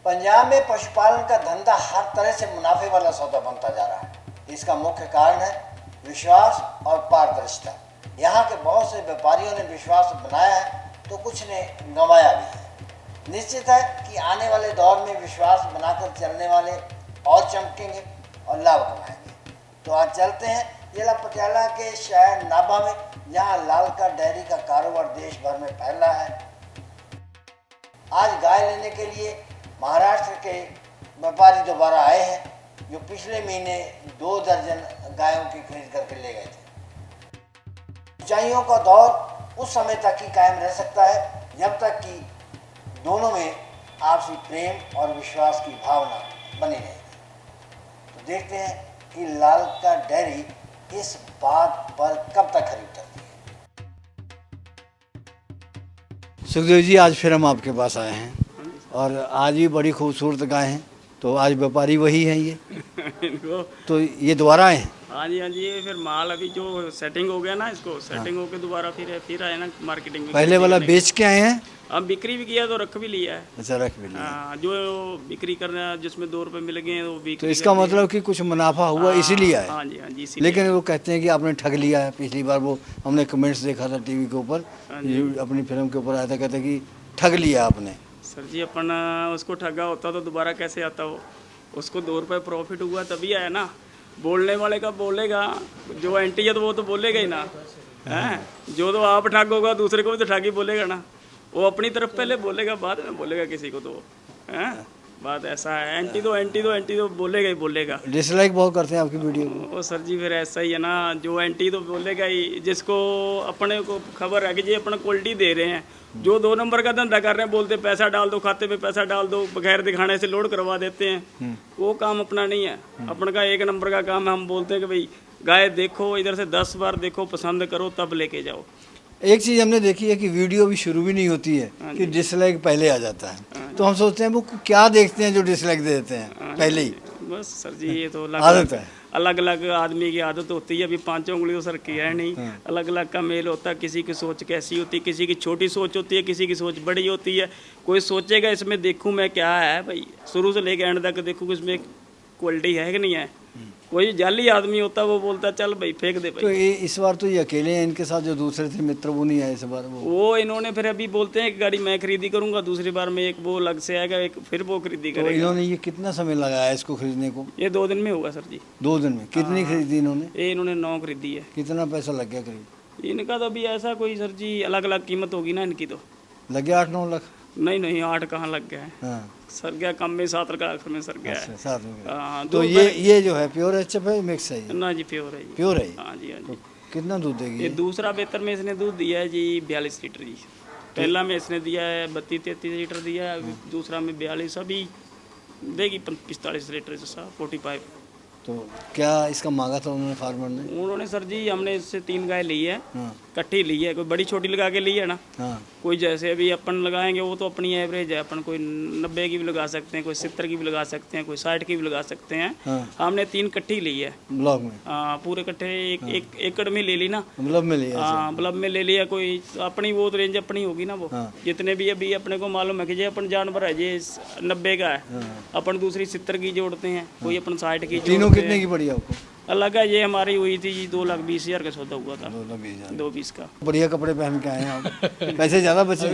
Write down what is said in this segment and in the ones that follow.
पंजाब में पशुपालन का धंधा हर तरह से मुनाफे वाला सौदा बनता जा रहा है। इसका मुख्य कारण है विश्वास और पारदर्शिता। यहाँ के बहुत से व्यापारियों ने विश्वास बनाया है तो कुछ ने गंवाया भी है। निश्चित है कि आने वाले दौर में विश्वास बनाकर चलने वाले और चमकेंगे और लाभ कमाएंगे। तो आज चलते हैं जिला पटियाला के शहर नाभा में, जहाँ लालका डेयरी का कारोबार देश भर में फैला है। आज गाय लेने के लिए महाराष्ट्र के व्यापारी दोबारा आए हैं, जो पिछले महीने 2 दर्जन गायों की खरीद करके ले गए थे। ऊंचाइयों का दौर उस समय तक ही कायम रह सकता है जब तक कि दोनों में आपसी प्रेम और विश्वास की भावना बनी रहेगी। तो देखते हैं कि लालका डेयरी इस बात पर कब तक खरी उतरती है। सुखदेव जी, आज फिर हम आपके पास आए हैं और आज भी बड़ी खूबसूरत गाय हैं। तो आज व्यापारी वही हैं ये तो ये दोबारा आए हैं। हाँ जी, ये फिर माल अभी जो सेटिंग हो गया ना, इसको सेटिंग होके दोबारा फिर आए ना मार्केटिंग में। पहले वाला बेच के आए हैं। अब बिक्री भी किया तो रख भी लिया है। अच्छा, रख भी लिया। हाँ, जो बिक्री करना जिसमें 2 रुपए मिल गए वो बिक्री। तो इसका मतलब कि कुछ मुनाफा हुआ इसीलिए आए। हाँ जी, इसीलिए। लेकिन वो कहते हैं कि आपने ठग लिया है। पिछली बार वो हमने कमेंट्स देखा था टीवी के ऊपर, अपनी फिल्म के ऊपर आया था, कहते कि ठग लिया आपने। सर जी, अपन उसको ठगा होता तो दोबारा कैसे आता वो? उसको 2 रुपए प्रॉफिट हुआ तभी आया ना। बोलने वाले का बोलेगा, जो एंटी है तो वो तो बोलेगा ही ना है। जो तो आप ठग होगा दूसरे को भी तो ठग ही बोलेगा ना। वो अपनी तरफ पहले बोलेगा, बाद में बोलेगा किसी को तो है। बात ऐसा है, एंटी तो बोलेगा ही बोलेगा। डिसलाइक बहुत करते हैं आपकी वीडियो को। ओ सर जी, फिर ऐसा ही है ना, जो एंटी तो बोलेगा ही। जिसको अपने को खबर है कि जी अपन क्वालिटी दे रहे हैं, जो 2 नंबर का धंधा कर रहे हैं, बोलते पैसा डाल दो, खाते में पैसा डाल दो, बगैर दिखाने से लोड करवा देते हैं। वो काम अपना नहीं है। अपन का 1 नंबर का काम है, हम बोलते हैं कि भाई गाय देखो, इधर से 10 बार देखो, पसंद करो, तब लेके जाओ। एक चीज़ हमने देखी है कि वीडियो भी शुरू भी नहीं होती है कि डिसलाइक पहले आ जाता है। तो हम सोचते हैं वो क्या देखते हैं जो डिसलाइक दे देते हैं पहले ही। बस सर जी, ये तो आदत है। अलग अलग आदमी की आदत होती है। अभी 5 उंगलियों सर की है नहीं। अलग अलग का मेल होता है। किसी की सोच कैसी होती है, किसी की छोटी सोच होती है, किसी की सोच बड़ी होती है। कोई सोचेगा इसमें देखूं मैं क्या है भाई, शुरू से लेकर एंड तक देखूं इसमें क्वालिटी है कि नहीं है। कोई जाली आदमी होता है, वो बोलता चल भाई फेंक दे भाई। तो ये इस बार तो ये अकेले हैं, इनके साथ जो दूसरे थे मित्र वो नहीं आए इस बार। वो इन्होंने फिर अभी बोलते हैं कि गाड़ी मैं खरीदी करूंगा, दूसरी बार में एक वो अलग से आएगा, एक फिर वो खरीदी तो करेगा। इन्होंने ये कितना समय लगाया इसको खरीदने को? ये 2 दिन में होगा सर जी। 2 दिन में कितनी खरीदी इन्होंने? ये इन्होंने 9 खरीदी है। कितना पैसा लग गया करीब? इनका तो अभी ऐसा कोई सर जी अलग अलग कीमत होगी ना इनकी। तो लग गया 8-9 लाख? नहीं 8 कहाँ लग गया है। हाँ, सर गया कम में 7 का आखिर में सर गया है। अच्छा, 7 में गया। हाँ, तो ये जो है प्योर एचएफ है, मिक्स है ये? ना जी, प्योर है जी। प्योर है। हाँ जी। तो कितना दूध देगी ये दूसरा बेहतर में इसने दूध दिया है जी 42 लीटर जी। पहला में इसने दिया है 32-33 लीटर दिया है। अभी दूसरा में 42, अभी देगी 45 लीटर जैसा 45। तो क्या इसका मांगा था उन्होंने फार्मर ने? उन्होंने सर जी, हमने इससे 3 गाय ली है, हाँ इकट्ठी ली है। कोई बड़ी छोटी लगा के ली है ना। हाँ। कोई जैसे अभी अपन लगाएंगे वो तो अपनी एवरेज है। अपन कोई 90 की भी लगा सकते हैं, कोई 70 की भी लगा सकते हैं, कोई 60 की भी लगा सकते हैं। हाँ। हमने 3 इकट्ठी ली है ब्लॉक में। पूरे इकट्ठे एक एकड़ में ले ली ना। मतलब में लिया? हाँ, ब्लब में ले लिया। कोई अपनी वो तो रेंज अपनी होगी ना वो। हाँ। जितने भी अभी अपने को मालूम है कि जो अपन जानवर है ये 90 का है, अपन दूसरी 70 की जोड़ते हैं, कोई अपन 60 की। तीनों कितने की पड़ी आपको? अलग है, ये हमारी हुई थी जी 2,20,000 का सौदा हुआ था। 2,20,000 का। बढ़िया कपड़े पहन के आए हैं आप। पैसे ज्यादा बचे?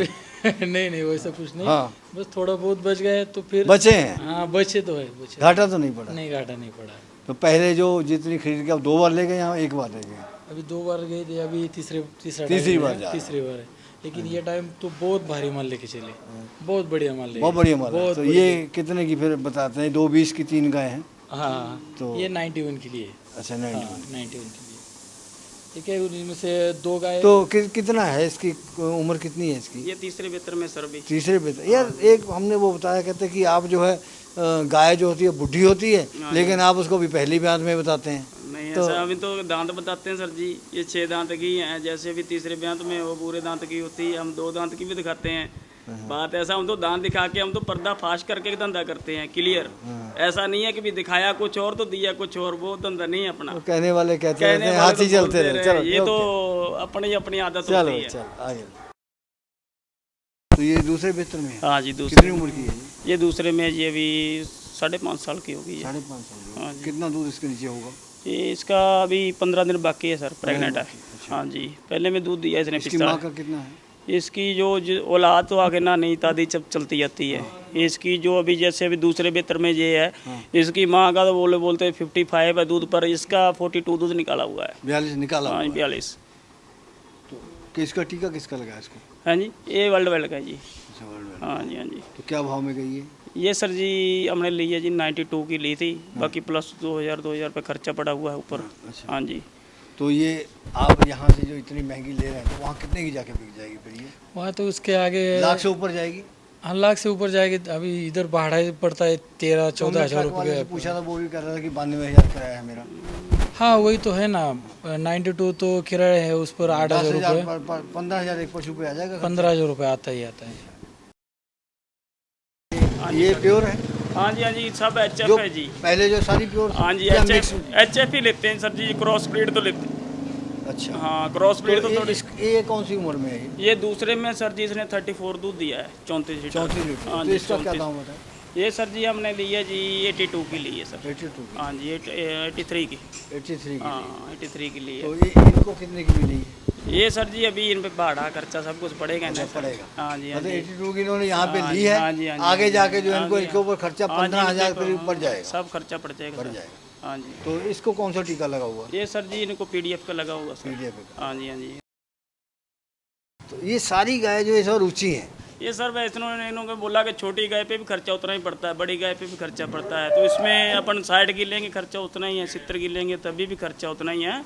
नहीं वैसा कुछ नहीं। हाँ, बस थोड़ा बहुत बच गए तो फिर बचे हैं। हाँ, बचे तो है, बचे। घाटा तो नहीं पड़ा? नहीं, घाटा नहीं पड़ा। तो पहले जो जितनी खरीद के आप 2 बार ले गए यहाँ 1 बार ले गए? अभी 2 बार गए थे, अभी तीसरी बार तीसरी बार है। लेकिन ये टाइम तो बहुत भारी माल लेके चले, बहुत बढ़िया माल ले। बहुत बढ़िया माल है। तो ये कितने की फिर बताते हैं? 2,20 की 3 गाय हैं। हाँ, तो ये 91 के लिए। अच्छा, 91 के लिए। ठीक है, उनमें से 2 गाय। तो कितना है इसकी उम्र, कितनी है इसकी? ये तीसरे बेहतर में सर भी। तीसरे बेहतर। यार एक हमने वो बताया, कहते कि आप जो है गाय जो होती है बुढ़ी होती है, लेकिन आप उसको भी पहली ब्यात में बताते हैं। नहीं ऐसा, अभी तो दांत बताते हैं सर जी। ये 6 दांत की हैं, जैसे अभी तीसरे ब्यात में वो पूरे दांत की होती है, हम 2 दांत की भी दिखाते हैं। बात ऐसा, हम तो दांत दिखा के हम तो पर्दा फाश करके धंधा करते हैं, क्लियर। ऐसा नहीं है कि भी दिखाया कुछ और तो दिया कुछ और, वो धंधा नहीं है अपना। तो कहने वाले कहते हैं हाथी चलते रहे। चलो, ये तो अपनी आदत होती है। चल आगे। तो ये दूसरे बिस्तर में है? हाँ जी, दूसरी। कितनी उम्र की है? ये दूसरे में ये अभी 5.5 साल की होगी ये। 5.5 साल हाँ जी। कितना दूध इसके नीचे होगा? ये इसका अभी 15 दिन बाकी है सर, प्रेग्नेंट है। हाँ जी, पहले में दूध दिया इसने इसकी पिछला। माँ का कितना है? इसकी जो औलाद तो आगे ना नहीं तादी जब चलती जाती है। इसकी जो अभी जैसे अभी दूसरे बेहतर में ये है, इसकी माँ का तो बोलते 55 है दूध पर, इसका 42 दूध निकाला हुआ है। 42 निकाला हाँ हुआ है। 42। तो किसका टीका किसका लगा है इसको? हाँ जी, ये वर्ल्ड वाइड का है जी। अच्छा, वर्ल्ड हाँ जी, हाँ जी। तो क्या भाव में गई है? ये सर जी हमने ली है जी 92 की ली थी, बाकी प्लस 2000 रुपये खर्चा पड़ा हुआ है ऊपर। अच्छा। हाँ जी। तो ये आप यहाँ से जो इतनी महंगी ले रहे हैं तो वहाँ कितने की जाके बिक जाएगी फिर ये? वहाँ तो उसके आगे लाख से ऊपर जाएगी? हाँ, लाख से ऊपर जाएगी। अभी इधर भाड़ा पड़ता है 13-14 हज़ार ट्रक वाले से रुपये। पूछा था, वो भी कह रहा था कि 92,000 किराया है मेरा। हाँ वही तो है ना, 92 तो किराया है, उस पर 8,000 रुपये, 15,000 एक पशु पे आ जाएगा। 15,000 रुपये आता ही आता है। ये प्योर है? हाँ जी, हाँ जी, सब HF जो है जी। पहले जो सारी प्योर हाँ जी, या मिक्स? HF ही लेते हैं सर जी, क्रॉस ब्रीड तो लेते हैं। अच्छा। हाँ, क्रॉस ब्रीड तो थोड़ी। ये कौन सी उम्र में है ये? ये दूसरे में सर जी इसने 34 दूध दिया है, 34 लीटर। 34 लीटर। हाँ तो जी, इसका क्या 34। दाम होता है? ये सर जी हमने ली है जी 82 की ली है सर। 82 की। हाँ जी, 83 की। 83 की। हाँ, 83 की ली है। तो ये इनको कितने की मिली है? ये सर जी अभी इन पे भाड़ा खर्चा सब कुछ पड़ेगा ना सर। पड़ेगा। हाँ जी, हाँ मतलब जी। 82 की इन्होंने यहाँ पे हाँ ली जी, है। हाँ जी, हाँ जी, आगे हाँ जी, जाके जो हाँ इनको जी, इसके ऊपर खर्चा हाँ जी, 15,000 इनके करीब बढ़ जाएगा। सब खर्चा पड़ जाएगा बढ़ सर। जाएगा। हाँ जी। तो इसको कौन सा टीका लगा हुआ है? ये सर जी इनको PDF का लगा हुआ सर। PDF का। हाँ जी, हाँ जी। तो ये सारी गाय जो है सब रुचि है। ये सर वैष्णो ने इन्होंने बोला कि छोटी गाय पे भी खर्चा उतना ही पड़ता है, बड़ी गाय पे भी खर्चा पड़ता है, तो इसमें अपन 60 की लेंगे खर्चा उतना ही है, 70 की लेंगे तभी भी खर्चा उतना ही है।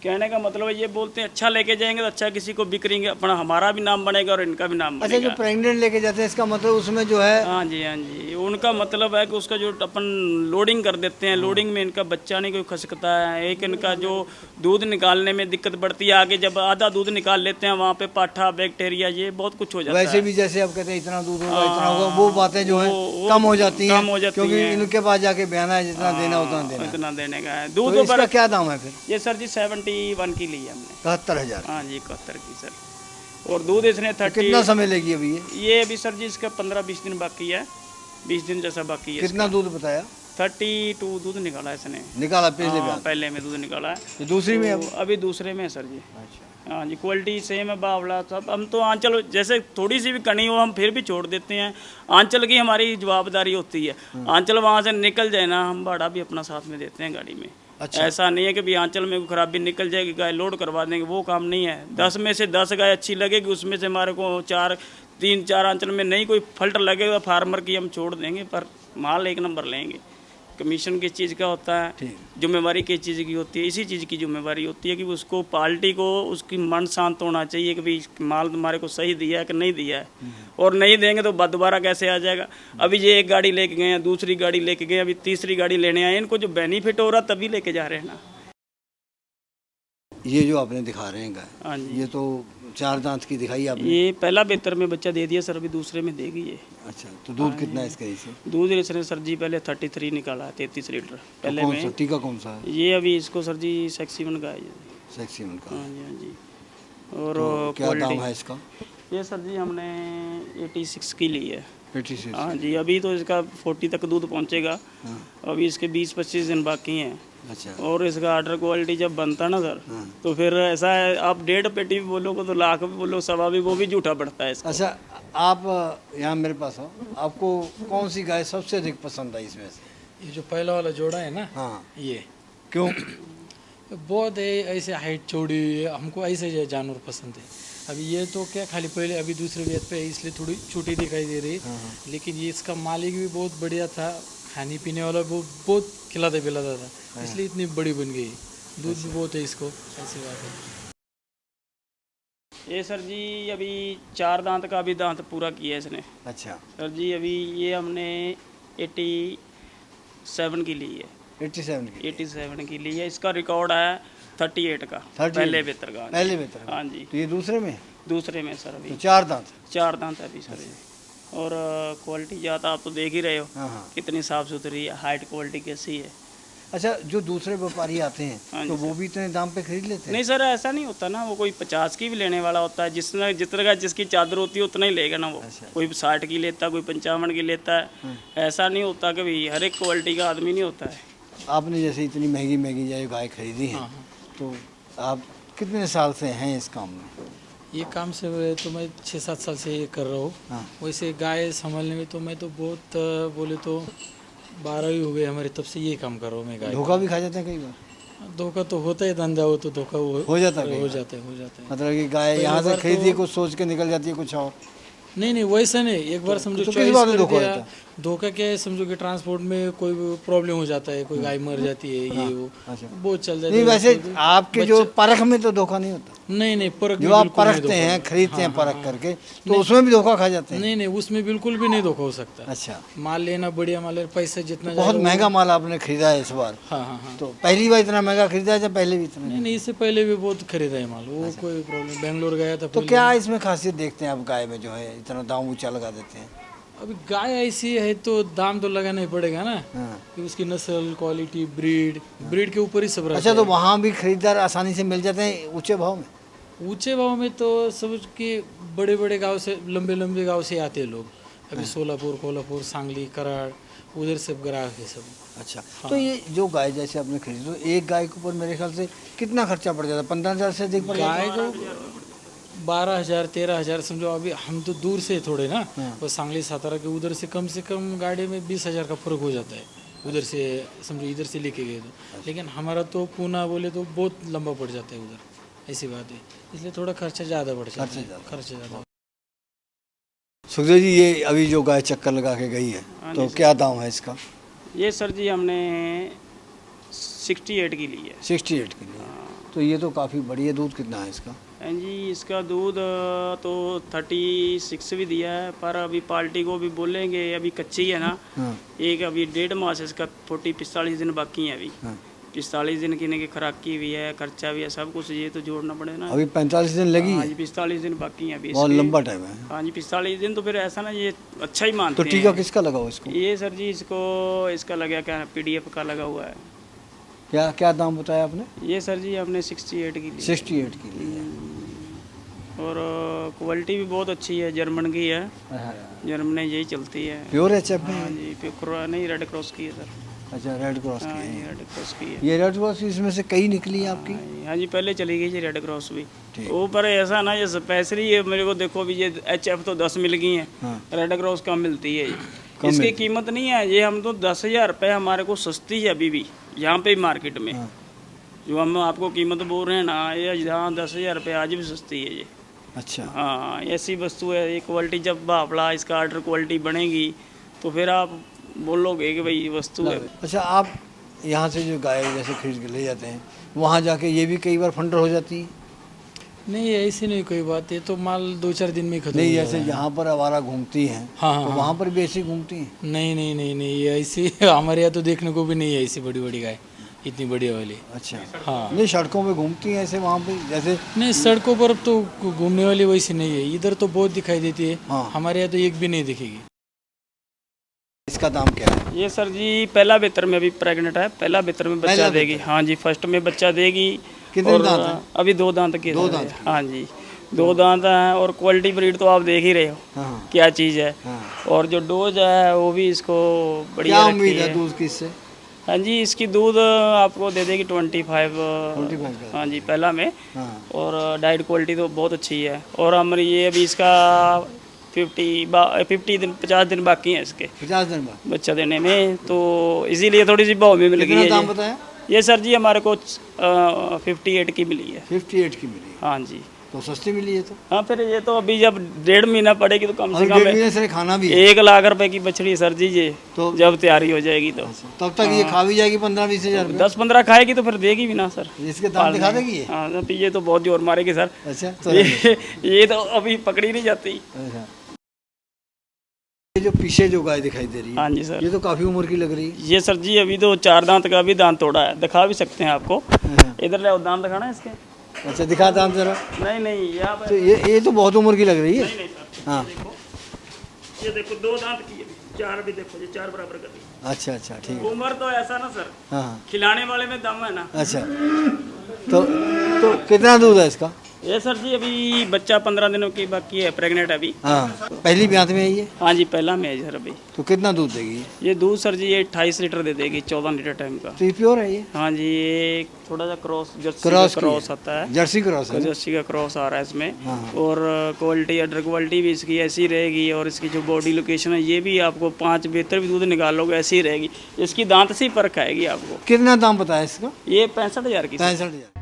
कहने का मतलब है ये बोलते हैं अच्छा लेके जाएंगे तो अच्छा किसी को बिक्रेंगे, अपना हमारा भी नाम बनेगा और इनका भी नाम अच्छा, जो बनेगा। प्रेग्नेंट लेके जाते हैं इसका मतलब उसमें जो है हाँ जी, हाँ जी, उनका मतलब है कि उसका जो अपन लोडिंग कर देते हैं, लोडिंग में इनका बच्चा नहीं कोई खसकता है। एक इनका जो दूध निकालने में दिक्कत बढ़ती है, आगे जब आधा दूध निकाल लेते हैं वहाँ पे पाठा बैक्टीरिया ये बहुत कुछ हो जाता है। वैसे भी जैसे आप कहते हैं इतना दूध होगा इतना होगा, वो बातें जो है कम हो जाती हैं, कम हो जाती क्योंकि हैं। इनके पास जाके बयाना है जितना देना उतना देना है। इतना देने का है तो दूध इसका पर। क्या दाम है फिर? ये सर जी 71 की ली है हमने। 71,000। हाँ जी, 71 की सर। और दूध इसने 30। कितना समय लेगी अभी ये अभी सर जी इसका 15-20 दिन बाकी है, 20 दिन जैसा बाकी है। कितना दूध बताया? 32 दूध निकाला है इसने। निकाला पिछले हाँ, बयान? पहले में दूध निकाला है। तो दूसरी में अब? तो अभी दूसरे में है सर जी। अच्छा। हाँ जी, क्वालिटी सेम है, बावला सब। हम तो आंचल जैसे थोड़ी सी भी कनी हो हम फिर भी छोड़ देते हैं, आंचल की हमारी जवाबदारी होती है। आंचल वहाँ से निकल जाए ना, हम भाड़ा भी अपना साथ में देते हैं गाड़ी में। अच्छा। ऐसा नहीं है कि भी आंचल में खराबी निकल जाएगी गाय लोड करवा देंगे, वो काम नहीं है। 10 में से 10 गाय अच्छी लगेगी, उसमें से हमारे को 3-4 आंचल में नहीं कोई फल्ट लगेगा फार्मर की, हम छोड़ देंगे, पर माल एक नंबर लेंगे। कमीशन किस चीज़ का होता है, ठीक। जिम्मेवारी किस चीज़ की होती है, इसी चीज़ की जिम्मेवारी होती है कि उसको पार्टी को उसकी मन शांत होना चाहिए कि भाई माल तुम्हारे को सही दिया है कि नहीं दिया है, और नहीं देंगे तो दोबारा कैसे आ जाएगा। अभी ये एक गाड़ी लेके गए हैं, दूसरी गाड़ी लेके गए, अभी तीसरी गाड़ी लेने आए, इनको जो बेनिफिट हो रहा तभी लेके जा रहे हैं ना। ये जो आपने दिखा रहे हैं गाय, हाँ जी, ये तो 4 दांत की दिखाई आपने। ये पहला बेहतर में बच्चा दे दिया सर, अभी दूसरे में देगी ये। अच्छा, तो दूध कितना है इसका इसे? दूध इसने सर जी पहले 33 निकाला है, 33 लीटर पहले कौन सा में। टीका कौन सा है? ये अभी इसको सर जी सेक्सीवन का है। सेक्सी उनका। हाँ जी, हाँ जी। और तो क्या क्वालिटी दाम है इसका? ये सर जी हमने 86 की ली है। 86। हाँ जी, अभी तो इसका 40 तक दूध पहुंचेगा, अभी इसके 20-25 दिन बाकी हैं। अच्छा। और इसका आर्डर क्वालिटी जब बनता है ना सर, तो फिर ऐसा है आप 1.5 पेटी भी बोलोगे तो लाख भी बोलो, सवा भी, वो भी झूठा पड़ता है इसका। अच्छा, आप यहाँ मेरे पास हो, आपको कौन सी गाय सबसे अधिक पसंद आई इसमें से? ये जो पहला वाला जोड़ा है ना, हाँ। ये क्यों? बहुत है, ऐसे हाइट चौड़ी, हमको ऐसे जानवर पसंद है। अभी ये तो क्या खाली पहले अभी दूसरे वेद पे है, इसलिए थोड़ी छोटी दिखाई दे रही है, लेकिन ये इसका मालिक भी बहुत बढ़िया था, खाने पीने वाला वो बहुत खिलाता पिलाता था, इसलिए इतनी बड़ी बन गई। दूध भी बहुत है इसको, ऐसी बात है। ये सर जी अभी 4 दांत का अभी दांत पूरा किया है इसने। अच्छा। सर जी अभी ये हमने 87 की ली है। 87 की ली है। इसका रिकॉर्ड है 38 का, 38 पहले बेहतर का। पहले बेहतर का। हाँ जी, तो ये दूसरे में? दूसरे में सर अभी तो 4 दांत। 4 दांत है अभी सर ये। और क्वालिटी ज़्यादा आप तो देख ही रहे हो हाँ हाँ। कितनी साफ़ सुथरी है, हाइट क्वालिटी कैसी है। अच्छा, जो दूसरे व्यापारी आते हैं हाँ तो जी वो भी इतने दाम पे खरीद लेते हैं? नहीं सर, ऐसा नहीं होता ना, वो कोई 50 की भी लेने वाला होता है, जिसने जितना का जिसकी चादर होती है उतना ही लेगा ना वो। अच्छा। कोई 60 की लेता है, कोई 55 की लेता है। ऐसा नहीं होता कि भाई हर एक क्वालिटी का आदमी नहीं होता है। आपने जैसे इतनी महंगी महंगी जो गाय खरीदी है, तो आप कितने साल से हैं इस काम में? ये काम से तो मैं 6-7 साल से ये कर रहा हूँ। हाँ। वैसे गाय संभालने में तो मैं तो बहुत बोले तो 12 ही हो गए हमारे, तब से ये काम कर रहा हूँ मैं गाय। धोखा भी खा जाते हैं कई बार? धोखा तो होता है, धंधा हो तो धोखा हो जाता है कई हो बार? जाता है, हो जाता है। मतलब कि गाय पहली यहाँ से बार खरीदी तो- कुछ सोच के निकल जाती है कुछ और। नहीं नहीं, वैसा नहीं। एक बार समझो तो किस चॉइस बात में कर धोखा दिया। होता है? धोखा क्या है, समझो कि ट्रांसपोर्ट में कोई प्रॉब्लम हो जाता है, कोई गाय मर जाती है, ये वो अच्छा। बहुत चल जाता नहीं, है। वैसे आपके जो परख में तो धोखा नहीं होता? नहीं नहीं, परख जो में आप बिल्कुल नहीं परखते धोखा हैं, होता। खरीदते हैं हाँ, परख हाँ, करके, तो उसमें भी धोखा खा जाते हैं? नहीं नहीं, उसमें बिल्कुल भी नहीं धोखा हो सकता। अच्छा। माल लेना बढ़िया माल है, पैसे जितना बहुत जाएगा वो- महंगा माल आपने खरीदा है इस बार? हाँ हाँ हाँ। तो पहली बार इतना महंगा खरीदा है या पहले भी इतना? नहीं नहीं, इससे पहले भी बहुत खरीदा है माल, वो कोई प्रॉब्लम। बेंगलोर गया था तो पहले। क्या इसमें खासियत देखते हैं आप गाय में जो है इतना दाम ऊंचा लगा देते हैं? अभी गाय ऐसी है तो दाम तो लगाना ही पड़ेगा ना, हाँ। कि उसकी नस्ल, क्वालिटी, ब्रीड के ऊपर ही सब रहता अच्छा, है। तो वहाँ भी खरीदार आसानी से मिल जाते हैं ऊंचे भाव में? ऊंचे भाव में तो समझ के बड़े बड़े गांव से, लंबे लंबे गांव से आते हैं लोग। अभी सोलापुर, कोल्हापुर, सांगली, कराड़, उधर से ग्राहक है सब। अच्छा। तो ये जो गाय जैसे आपने खरीदी, तो एक गाय के ऊपर मेरे ख्याल से कितना खर्चा पड़ जाता है? 15,000 से अधिक पड़ जाता है? गाय को 12,000 13,000 समझो। अभी हम तो दूर से थोड़े ना, वो सांगली सातारा के, उधर से कम गाड़ी में 20,000 का फर्क हो जाता है। उधर से समझो, इधर से लेके गए तो। लेकिन हमारा तो पूना बोले तो बहुत लंबा पड़ जाता है उधर, ऐसी बात है। इसलिए थोड़ा खर्चा ज़्यादा पड़ जाता है। खर्चा ज़्यादा। सुखदेव जी, ये अभी जो गाय चक्कर लगा के गई है, तो क्या दाम है इसका? ये सर जी हमने 68 की ली है। 68 के लिए? तो ये तो काफ़ी बढ़िया। दूध कितना है इसका? हाँ जी, इसका दूध तो 36 भी दिया है, पर अभी पार्टी को भी बोलेंगे, अभी कच्ची है ना। हाँ। एक अभी 1.5 मास इसका, 45 दिन बाकी है अभी। हाँ। 45 दिन की खुराक की भी है, खर्चा भी है, सब कुछ ये तो जोड़ना पड़ेगा ना। अभी 45 दिन लगी हाँ है? जी, 45 दिन बाकी है अभी बहुत इसके। लंबा टाइम है। हाँ जी, 45 दिन तो फिर ऐसा ना, ये अच्छा ही तो मानते टीका हैं। किसका लगा हुआ इसको? ये सर जी इसका लगा क्या, PDF का लगा हुआ है। क्या क्या दाम बताया आपने? ये सर जी हमने 68 की ली 68 की ली है। और क्वालिटी भी बहुत अच्छी है, जर्मन की है। जर्मन यही चलती है। प्योर HF में? हाँ जी, प्योर नहीं, रेड क्रॉस की है सर। अच्छा, रेड क्रॉस की हाँ है। जी, रेड क्रॉस की है। ये रेड क्रॉस इसमें से कई निकली है आपकी? हाँ जी, पहले चली गई जी रेड क्रॉस भी। ठीक। वो पर ऐसा ना, ये स्पेशली है मेरे को, देखो अभी ये HF तो 10 मिल गई हैं। हाँ। रेड क्रॉस कम मिलती है। कम इसकी मिलती कीमत नहीं है, ये हम तो 10,000 रुपये हमारे को सस्ती है अभी भी यहाँ पे मार्केट में। हाँ। जो हम आपको कीमत बोल रहे हैं ना, ये यहाँ 10,000 रुपये आज भी सस्ती है ये। अच्छा। हाँ, ऐसी वस्तु है। ये क्वालिटी जब बापड़ा इसका ऑर्डर क्वालिटी बनेगी तो फिर आप बोलोगे कि भाई वस्तु है। अच्छा, आप यहाँ से जो गाय जैसे खरीद के ले जाते हैं, वहाँ जाके ये भी कई बार फंडर हो जाती है? नहीं ऐसी नहीं कोई बात, ये तो माल 2-4 दिन में ही खत्म नहीं, हो जैसे जाएगा। यहाँ पर आवारा घूमती हैं, हाँ, तो हाँ, वहाँ पर भी ऐसी घूमती हैं? नहीं नहीं नहीं नहीं, ये ऐसी हमारे यहाँ तो देखने को भी नहीं है ऐसी बड़ी बड़ी गाय, इतनी बढ़िया वाली। अच्छा। हाँ। नहीं, सड़कों पे घूमती हैं ऐसे वहाँ पे जैसे? नहीं, सड़कों पर तो घूमने वाली वैसी नहीं है, इधर तो बहुत दिखाई देती है। हाँ। हमारे यहाँ तो एक भी नहीं दिखेगी। इसका दाम क्या है? ये सर जी पहला बेहतर में अभी प्रेग्नेंट है, पहला बेहतर में बच्चा पहला देगी। हाँ जी, फर्स्ट में बच्चा देगी। कितने और दांत हैं? अभी 2 दांत के। 2 दांत? हाँ जी, 2 दांत हैं। और क्वालिटी ब्रीड तो आप देख ही रहे हो हाँ। क्या चीज़ है। हाँ। और जो डोज है वो भी इसको बढ़िया क्या रखी उम्मीद है है। दूध की इससे? हाँ जी, इसकी दूध आपको दे देगी 25। 25 का? हाँ जी, पहला में। हाँ। और डाइट क्वालिटी तो बहुत अच्छी है। और हमारी ये अभी इसका 50 दिन 50 दिन बाकी हैं इसके 50 दिन बाद? बच्चा देने में, तो इसीलिए थोड़ी सी भाव में मिल गई कितना है दाम ये। बताया? ये सर जी हमारे को 58 की मिली है। 58 की मिली? हाँ जी। तो सस्ती मिली है तो? हाँ, फिर ये तो अभी जब 1.5 महीना पड़ेगी तो कम से अभी कम 1.5 महीने से खाना भी है? 1 लाख रुपए की बछड़ी सर जी ये तो जब तैयारी हो जाएगी तो तब तक ये खा भी जाएगी 15-20 हज़ार रुपये? 10-15 खाएगी तो फिर देगी भी ना सर। इसके दाम दिखा देगी ये? हाँ, तो ये तो बहुत जोर मारेगी सर। अच्छा। तो ये तो अभी पकड़ी नहीं जाती। अच्छा। ये जो पीछे जो गाय दिखाई दे रही है, हाँ जी सर। ये तो काफी उम्र की लग रही है। ये सर जी अभी तो 4 दांत का भी दांत तोड़ा है, दिखा भी सकते हैं आपको। हाँ। इधर ले दांत दिखाना है इसके। अच्छा, दिखा दाम जरा। नहीं यहाँ पे तो ये तो बहुत उम्र की लग रही है। नहीं सर, हाँ। ये देखो 2 दांत की है। 4 भी देखो जी 4 बराबर कर दी। अच्छा अच्छा ठीक है। उम्र तो ऐसा ना सर, हाँ हाँ खिलाने वाले में दम है ना। अच्छा तो कितना दूध है इसका? ये सर जी अभी बच्चा 15 दिनों की बाकी है, प्रेग्नेंट है अभी। हाँ पहली ब्यात में है ये? हाँ जी पहला में है सर अभी। तो कितना दूध देगी ये? ये दूध सर जी ये 28 लीटर दे देगी 14 लीटर टाइम का। तो ये प्योर है ये? हाँ जी ये थोड़ा सा क्रॉस जर्सी क्रॉस का क्रॉस आता है, जर्सी क्रॉस है। जर्सी का क्रॉस आ रहा है इसमें। हाँ। और क्वालिटी अडर क्वालिटी भी इसकी ऐसी रहेगी, और इसकी जो बॉडी लोकेशन है ये भी आपको 5 बेहतर भी दूध निकालोगे ऐसी ही रहेगी। इसकी दांत से ही परख आएगी आपको। कितना दाम बताया इसका? ये 65,000 की। 65,000।